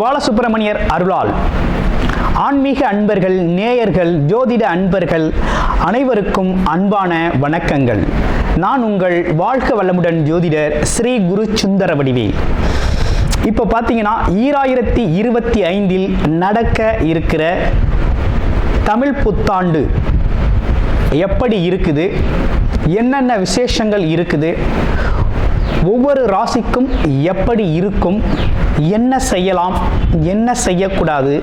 பாலசுப்பிரமணியர் அருளால் ஆன்மீக அன்பர்கள், நேயர்கள், ஜோதிட அன்பர்கள் அனைவருக்கும் அன்பான வணக்கங்கள். நான் உங்கள் வாழ்க வளமுடன் ஜோதிடர் ஸ்ரீ குரு சுந்தரவடிவேல். இப்போ பார்த்தீங்கன்னா 2025 நடக்க இருக்கிற தமிழ் புத்தாண்டு எப்படி இருக்குது, என்னென்ன விசேஷங்கள் இருக்குது, ஒவ்வொரு ராசிக்கும் எப்படி இருக்கும், என்ன செய்யலாம், என்ன செய்யக்கூடாது,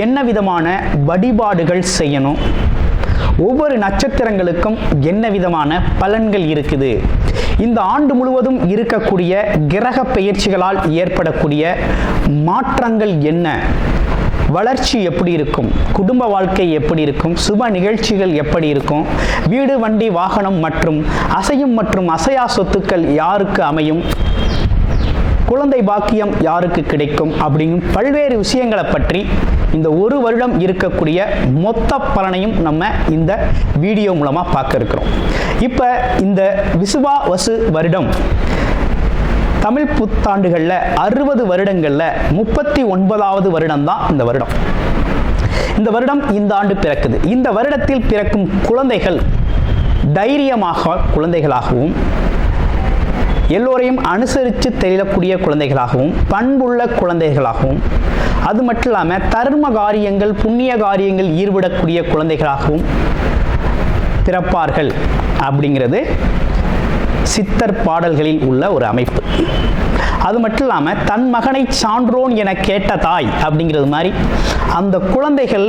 என்ன விதமான வழிபாடுகள் செய்யணும், ஒவ்வொரு நட்சத்திரங்களுக்கும் என்ன விதமான பலன்கள் இருக்குது, இந்த ஆண்டு முழுவதும் இருக்கக்கூடிய கிரக பெயர்ச்சிகளால் ஏற்படக்கூடிய மாற்றங்கள் என்ன, வளர்ச்சி எப்படி இருக்கும், குடும்ப வாழ்க்கை எப்படி இருக்கும், சுப நிகழ்ச்சிகள் எப்படி இருக்கும், வீடு, வண்டி, வாகனம் மற்றும் அசையும் மற்றும் அசையா சொத்துக்கள் யாருக்கு அமையும், குழந்தை பாக்கியம் யாருக்கு கிடைக்கும் அப்படிங்கும் பல்வேறு விஷயங்களை பற்றி இந்த ஒரு வருடம் இருக்கக்கூடிய மொத்த பலனையும் நம்ம இந்த வீடியோ மூலமாக பார்க்க இருக்கிறோம். இப்போ இந்த விசுவாவசு வருடம் தமிழ் புத்தாண்டுகளில் 60 வருடங்களில் 39வது வருடம் தான் இந்த வருடம். இந்த வருடம் இந்த ஆண்டு பிறக்குது. இந்த வருடத்தில் பிறக்கும் குழந்தைகள் தைரியமாக குழந்தைகளாகவும், எல்லோரையும் அனுசரித்து தெரியக்கூடிய குழந்தைகளாகவும், பண்புள்ள குழந்தைகளாகவும், அது மட்டும் இல்லாமல் தர்ம காரியங்கள், புண்ணிய காரியங்கள் ஈடுபடக்கூடிய குழந்தைகளாகவும் பிறப்பார்கள் அப்படிங்கிறது சித்தர் பாடல்களில் உள்ள ஒரு அமைப்பு. அது மட்டும் இல்லாமல் தன் மகனை சான்றோன் என கேட்ட தாய் அப்படிங்கிறது மாதிரி அந்த குழந்தைகள்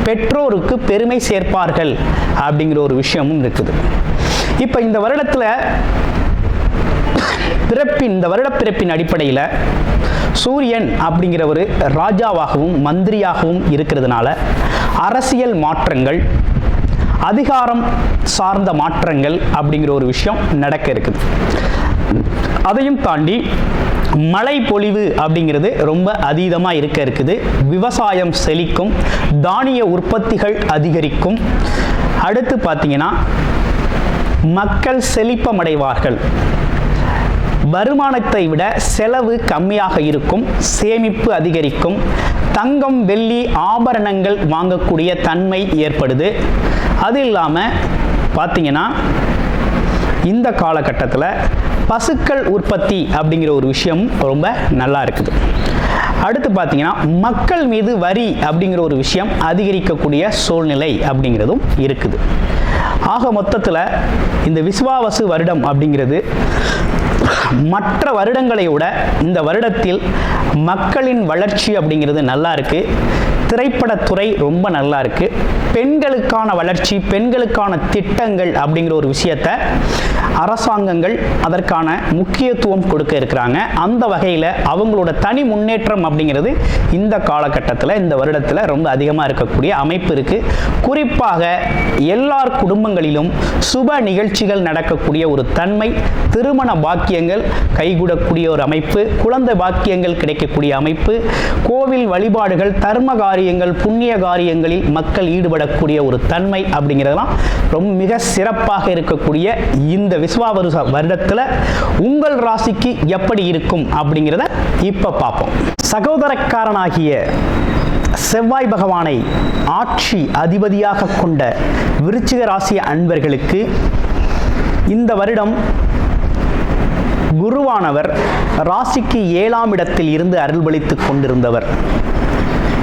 பெற்றோருக்கு பெருமை சேர்ப்பார்கள் அப்படிங்கிற ஒரு விஷயமும் இருக்குது. இப்போ இந்த வருடத்தில் இந்த வருட பிறப்பின் அடிப்படையில் சூரியன் அப்படிங்கிற ஒரு ராஜாவாகவும் மந்திரியாகவும் இருக்கிறதுனால அரசியல் மாற்றங்கள், அதிகாரம் சார்ந்த மாற்றங்கள் அப்படிங்கிற ஒரு விஷயம் நடக்க இருக்குது. அதையும் தாண்டி மழை பொழிவு அப்படிங்கிறது ரொம்ப அதீதமாக இருக்குது. விவசாயம் செழிக்கும், தானிய உற்பத்திகள் அதிகரிக்கும். அடுத்து பார்த்தீங்கன்னா மக்கள் செழிப்பமடைவார்கள். வருமானத்தை விட செலவு கம்மியாக இருக்கும், சேமிப்பு அதிகரிக்கும், தங்கம், வெள்ளி, ஆபரணங்கள் வாங்கக்கூடிய தன்மை ஏற்படுது. அது இல்லாமல் பார்த்தீங்கன்னா இந்த காலகட்டத்தில் பசுக்கள் உற்பத்தி அப்படிங்கிற ஒரு விஷயம் ரொம்ப நல்லா இருக்குது. அடுத்து பார்த்தீங்கன்னா மக்கள் மீது வரி அப்படிங்கிற ஒரு விஷயம் அதிகரிக்கக்கூடிய சூழ்நிலை அப்படிங்கிறதும் இருக்குது. ஆக மொத்தத்தில் இந்த விசுவாவசு வருடம் அப்படிங்கிறது மற்ற வருடங்களை விட இந்த வருடத்தில் மக்களின் வளர்ச்சி அப்படிங்கிறது நல்லா இருக்கு. திரைப்படத்துறை ரொம்ப நல்லா இருக்கு. பெண்களுக்கான வளர்ச்சி, பெண்களுக்கான திட்டங்கள் அப்படிங்கிற ஒரு விஷயத்தை அரசாங்கங்கள் அதற்கான முக்கியத்துவம் கொடுக்க இருக்கிறாங்க. அந்த வகையில் அவங்களோட தனி முன்னேற்றம் அப்படிங்கிறது இந்த காலகட்டத்தில், இந்த வருடத்தில் ரொம்ப அதிகமாக இருக்கக்கூடிய அமைப்பு இருக்கு. குறிப்பாக எல்லார் குடும்பங்களிலும் சுப நிகழ்ச்சிகள் நடக்கக்கூடிய ஒரு தன்மை, திருமண பாக்கியங்கள் கைகூடக்கூடிய ஒரு அமைப்பு, குழந்தை பாக்கியங்கள் கிடைக்கக்கூடிய அமைப்பு, கோவில் வழிபாடுகள், தர்ம காரியங்கள், புண்ணிய காரியங்களில் மக்கள் ஈடுபடக்கூடிய ஒரு தன்மை அப்படிங்கிறதெல்லாம் ரொம்ப மிக சிறப்பாக இருக்கக்கூடிய இந்த விசுவாவசு வருடத்தில் உங்கள் ராசிக்கு எப்படி இருக்கும் அப்படிங்கிறத இப்ப பார்ப்போம். சகோதரக்காரனாகிய செவ்வாய் பகவானை ஆட்சி அதிபதியாக கொண்ட விருச்சிக ராசி அன்பர்களுக்கு இந்த வருடம் குருவானவர் ராசிக்கு 7ஆம் இடத்தில் இருந்து அருள்பளித்துக் கொண்டிருந்தவர்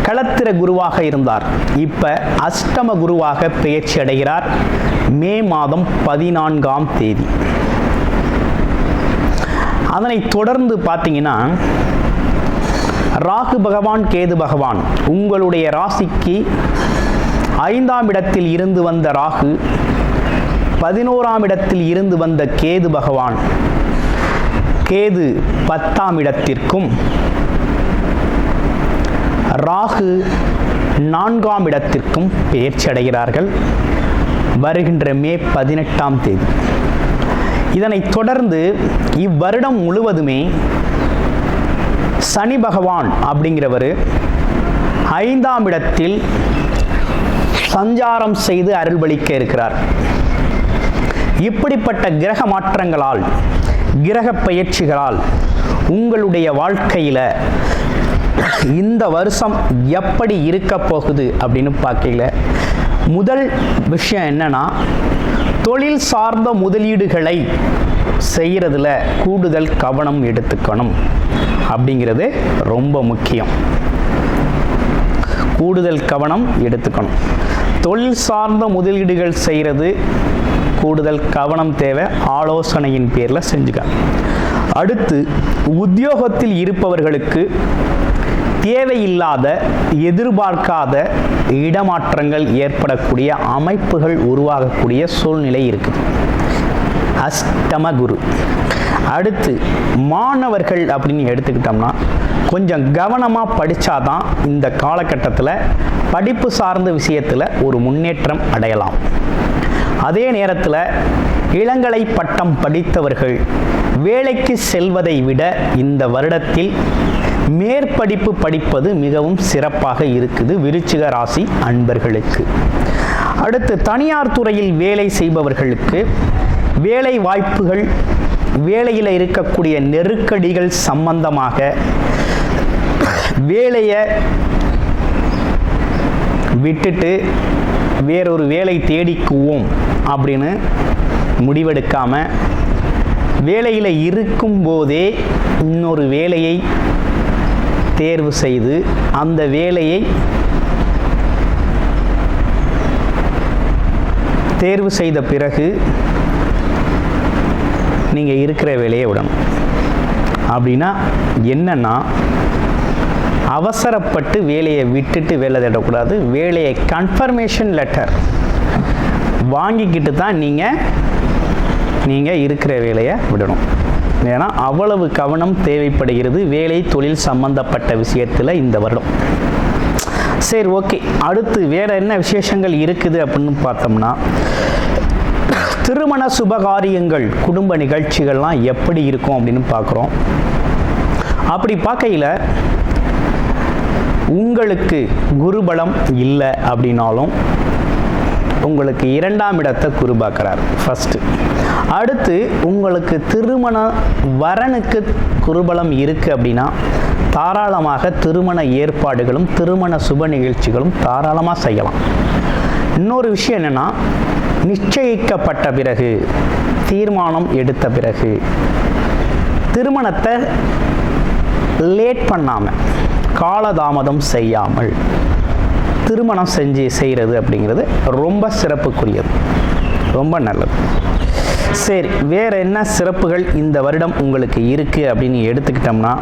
களத்திர குருவாக இருந்தார். இப்ப அஷ்டம குருவாக பெயர்ச்சி அடைகிறார் மே மாதம் 14ஆம் தேதி. அதனை தொடர்ந்து பார்த்தீங்கன்னா ராகு பகவான், கேது பகவான் உங்களுடைய ராசிக்கு 5ஆம் இடத்தில் இருந்து வந்த ராகு, 11ஆம் இடத்தில் இருந்து வந்த கேது பகவான், கேது 10ஆம் இடத்திற்கும், ராகு 4ஆம் இடத்திற்கும் பெயர்ச்சி அடைகிறார்கள் வருகின்ற மே 18ஆம் தேதி. இதனைத் தொடர்ந்து இவ்வருடம் முழுவதுமே சனி பகவான் அப்படிங்கிறவர் 5ஆம் இடத்தில் சஞ்சாரம் செய்து அருள்பளிக்க இருக்கிறார். இப்படிப்பட்ட கிரக மாற்றங்களால், கிரக பெயர்ச்சிகளால் உங்களுடைய வாழ்க்கையில் இந்த வருஷம் எப்படி இருக்க போகுது அப்படின்னு பார்க்கல, முதல் விஷயம் என்னன்னா, தொழில் சார்ந்த முதலீடுகளை செய்கிறதுல கூடுதல் கவனம் எடுத்துக்கணும் அப்படிங்கிறது ரொம்ப முக்கியம். கூடுதல் கவனம் எடுத்துக்கணும். தொழில் சார்ந்த முதலீடுகள் செய்கிறது கூடுதல் கவனம் தேவை. ஆலோசனையின் பேரில் செஞ்சுக்க. அடுத்து, உத்தியோகத்தில் இருப்பவர்களுக்கு தேவையில்லாத எதிர்பார்க்காத இடமாற்றங்கள் ஏற்படக்கூடிய அமைப்புகள் உருவாகக்கூடிய சூழ்நிலை இருக்குது. அஷ்டம குரு. அடுத்து, மாணவர்கள் அப்படின்னு எடுத்துக்கிட்டோம்னா கொஞ்சம் கவனமாக படித்தாதான் இந்த காலகட்டத்தில் படிப்பு சார்ந்த விஷயத்தில் ஒரு முன்னேற்றம் அடையலாம். அதே நேரத்தில் இளங்கலை பட்டம் படித்தவர்கள் வேலைக்கு செல்வதை விட இந்த வருடத்தில் மேற்படிப்பு படிப்பது மிகவும் சிறப்பாக இருக்குது விருச்சிக ராசி அன்பர்களுக்கு. அடுத்து, தனியார் துறையில் வேலை செய்பவர்களுக்கு வேலை வாய்ப்புகள், வேலையில் இருக்கக்கூடிய நெருக்கடிகள் சம்பந்தமாக வேலையை விட்டுட்டு வேறொரு வேலை தேடிக்குவோம் அப்படின்னு முடிவெடுக்காம, வேலையில் இருக்கும்போதே இன்னொரு வேலையை தேர்வு செய்து அந்த வேலையை தேர்வு செய்த பிறகு நீங்கள் இருக்கிற வேலையை விடணும். அப்படின்னா என்னன்னா, அவசரப்பட்டு வேலையை விட்டுட்டு வேலை தேடக்கூடாது. வேலையை கன்ஃபர்மேஷன் லெட்டர் வாங்கிக்கிட்டு தான் நீங்கள் இருக்கிற வேலையை விடணும். ஏன்னா அவ்வளவு கவனம் தேவைப்படுகிறது வேலை தொழில் சம்பந்தப்பட்ட விஷயத்தில் இந்த வருடம். சரி, ஓகே. அடுத்து வேற என்ன விசேஷங்கள் இருக்குது அப்படின்னு பார்த்தோம்னா, திருமண சுபகாரியங்கள், குடும்ப நிகழ்ச்சிகள்லாம் எப்படி இருக்கும் அப்படின்னு பார்க்குறோம். அப்படி பார்க்கையில் உங்களுக்கு குருபலம் இல்லை அப்படின்னாலும் உங்களுக்கு 2ஆம் இடத்தை குரு பார்க்குறார் ஃபஸ்ட்டு. அடுத்து, உங்களுக்கு திருமண வரனுக்கு குருபலம் இருக்குது அப்படின்னா தாராளமாக திருமண ஏற்பாடுகளும் திருமண சுப நிகழ்ச்சிகளும் தாராளமாக செய்யலாம். இன்னொரு விஷயம் என்னென்னா, நிச்சயிக்கப்பட்ட பிறகு, தீர்மானம் எடுத்த பிறகு திருமணத்தை லேட் பண்ணாமல், காலதாமதம் செய்யாமல் திருமணம் செய்கிறது அப்படிங்கிறது ரொம்ப சிறப்புக்குரியது, ரொம்ப நல்லது. சரி, வேறு என்ன சிறப்புகள் இந்த வருடம் உங்களுக்கு இருக்குது அப்படின்னு எடுத்துக்கிட்டோம்னா,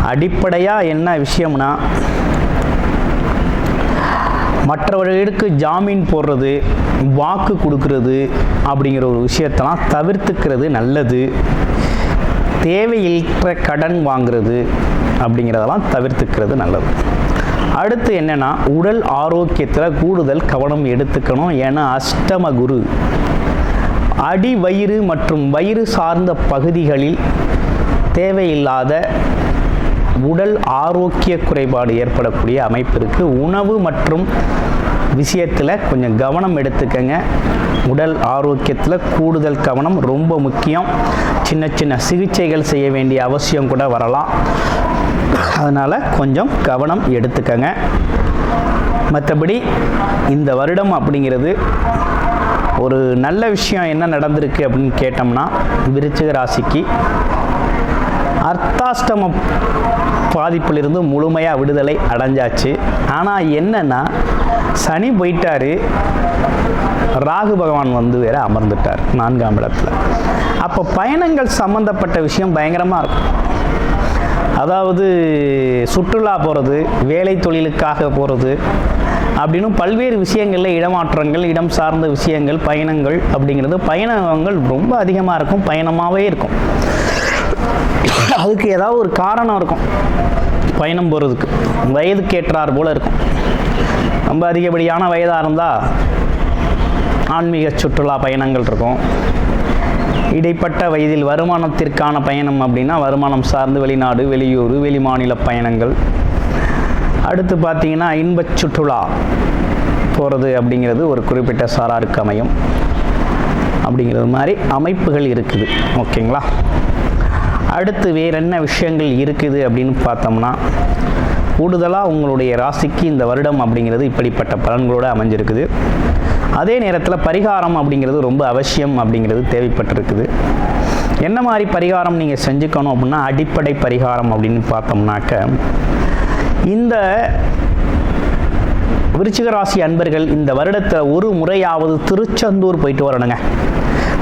அடிப்படையாக என்ன விஷயம்னா, மற்றவர்களுக்கு ஜாமீன் போடுறது, வாக்கு கொடுக்கறது அப்படிங்கிற ஒரு விஷயத்தெல்லாம் தவிர்த்துக்கிறது நல்லது. தேவையற்ற கடன் வாங்கிறது அப்படிங்கிறதெல்லாம் தவிர்த்துக்கிறது நல்லது. அடுத்து என்னென்னா, உடல் ஆரோக்கியத்தில் கூடுதல் கவனம் எடுத்துக்கணும். ஏன்னா அஷ்டம குரு அடி வயிறு மற்றும் வயிறு சார்ந்த பகுதிகளில் தேவையில்லாத உடல் ஆரோக்கிய குறைபாடு ஏற்படக்கூடிய அமைப்பு இருக்குது. உணவு மற்றும் விஷயத்தில் கொஞ்சம் கவனம் எடுத்துக்கங்க. உடல் ஆரோக்கியத்தில் கூடுதல் கவனம் ரொம்ப முக்கியம். சின்ன சின்ன சிகிச்சைகள் செய்ய வேண்டிய அவசியம் கூட வரலாம். அதனால் கொஞ்சம் கவனம் எடுத்துக்கங்க. மற்றபடி இந்த வருடம் அப்படிங்கிறது ஒரு நல்ல விஷயம் என்ன நடந்திருக்கு அப்படின்னு கேட்டோம்னா, விருச்சிக ராசிக்கு அர்த்தாஷ்டம பாதிப்பிலிருந்து முழுமையாக விடுதலை அடைஞ்சாச்சு. ஆனால் என்னன்னா, சனி போயிட்டாரு, ராகு பகவான் வந்து வேற அமர்ந்துட்டார் 4ஆம் இடத்துல. அப்போ பயணங்கள் சம்பந்தப்பட்ட விஷயம் பயங்கரமாக இருக்கும். அதாவது சுற்றுலா போகிறது, வேலை தொழிலுக்காக போகிறது அப்படின்னு பல்வேறு விஷயங்களில் இடமாற்றங்கள், இடம் சார்ந்த விஷயங்கள், பயணங்கள் அப்படிங்கிறது பயணங்கள் ரொம்ப அதிகமாக இருக்கும், பயணமாகவே இருக்கும். அதுக்கு ஏதாவது ஒரு காரணம் இருக்கும் பயணம் போகிறதுக்கு. வயதுக்கு ஏற்றார் போல் இருக்கும். ரொம்ப அதிகப்படியான வயதாக இருந்தால் ஆன்மீக சுற்றுலா பயணங்கள் இருக்கும். இடைப்பட்ட வயதில் வருமானத்திற்கான பயணம் அப்படின்னா வருமானம் சார்ந்து வெளிநாடு, வெளியூர், வெளிமாநில பயணங்கள். அடுத்து பார்த்தீங்கன்னா இன்பச் சுற்றுலா போகிறது அப்படிங்கிறது ஒரு குறிப்பிட்ட சாராருக்கு அமையும். அப்படிங்கிறது மாதிரி அமைப்புகள் இருக்குது. ஓகேங்களா? அடுத்து வேறு என்ன விஷயங்கள் இருக்குது அப்படின்னு பார்த்தோம்னா, கூடுதலாக உங்களுடைய ராசிக்கு இந்த வருடம் அப்படிங்கிறது இப்படிப்பட்ட பலன்களோடு அமைஞ்சிருக்குது. அதே நேரத்தில் பரிகாரம் அப்படிங்கிறது ரொம்ப அவசியம் அப்படிங்கிறது தேவைப்பட்டிருக்குது. என்ன மாதிரி பரிகாரம் நீங்கள் செஞ்சுக்கணும் அப்படின்னா, அடிப்படை பரிகாரம் அப்படின்னு பார்த்தோம்னாக்க, இந்த விருச்சிக ராசி அன்பர்கள் இந்த வருடத்தை ஒரு முறையாவது திருச்செந்தூர் போயிட்டு வரணுங்க.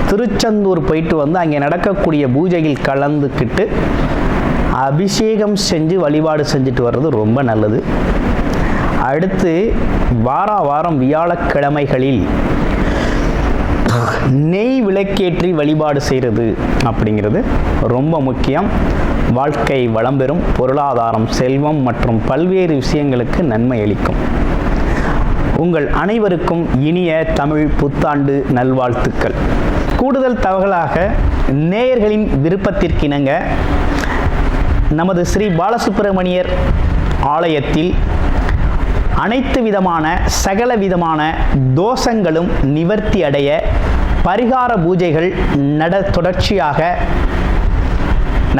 திருச்செந்தூர் போயிட்டு வந்து அங்கே நடக்கக்கூடிய பூஜையில் கலந்துக்கிட்டு அபிஷேகம் செஞ்சு வழிபாடு செஞ்சுட்டு வர்றது ரொம்ப நல்லது. அடுத்து வாரம் வியாழக்கிழமைகளில் நெய் விளக்கேற்றி வழிபாடு செய்கிறது அப்படிங்கிறது ரொம்ப முக்கியம். வாழ்க்கை வளம் பெறும், பொருளாதாரம், செல்வம் மற்றும் பல்வேறு விஷயங்களுக்கு நன்மை அளிக்கும். உங்கள் அனைவருக்கும் இனிய தமிழ் புத்தாண்டு நல்வாழ்த்துக்கள். கூடுதல் தகவலாக நேயர்களின் விருப்பத்திற்கிணங்க நமது ஸ்ரீ பாலசுப்பிரமணியர் ஆலயத்தில் அனைத்து விதமான சகல விதமான தோஷங்களும் நிவர்த்தி அடைய பரிகார பூஜைகள் தொடர்ச்சியாக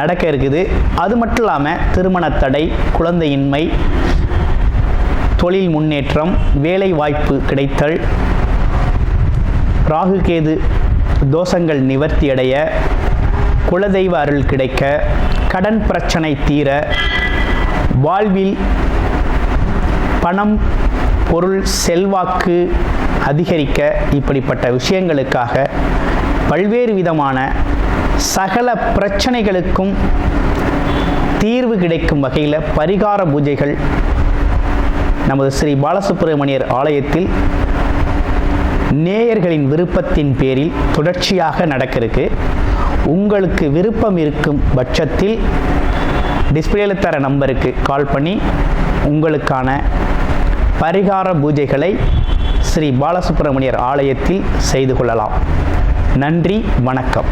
நடக்க இருக்குது. அது மட்டும் இல்லாமல் திருமண தடை, குழந்தையின்மை, தொழில் முன்னேற்றம், வேலை வாய்ப்பு கிடைத்தல், ராகு கேது தோஷங்கள் நிவர்த்தி அடைய, குலதெய்வ அருள் கிடைக்க, கடன் பிரச்சனை தீர, வாழ்வில் பணம், பொருள், செல்வாக்கு அதிகரிக்க, இப்படிப்பட்ட விஷயங்களுக்காக பல்வேறு விதமான சகல பிரச்சனைகளுக்கும் தீர்வு கிடைக்கும் வகையில் பரிகார பூஜைகள் நமது ஸ்ரீ பாலசுப்பிரமணியர் ஆலயத்தில் நேயர்களின் விருப்பத்தின் பேரில் தொடர்ச்சியாக நடக்கிறதுக்கு. உங்களுக்கு விருப்பம் இருக்கும் பட்சத்தில் டிஸ்பிளேல தர நம்பருக்கு கால் பண்ணி உங்களுக்கான பரிகார பூஜைகளை ஸ்ரீ பாலசுப்பிரமணியர் ஆலயத்தில் செய்து கொள்ளலாம். நன்றி, வணக்கம்.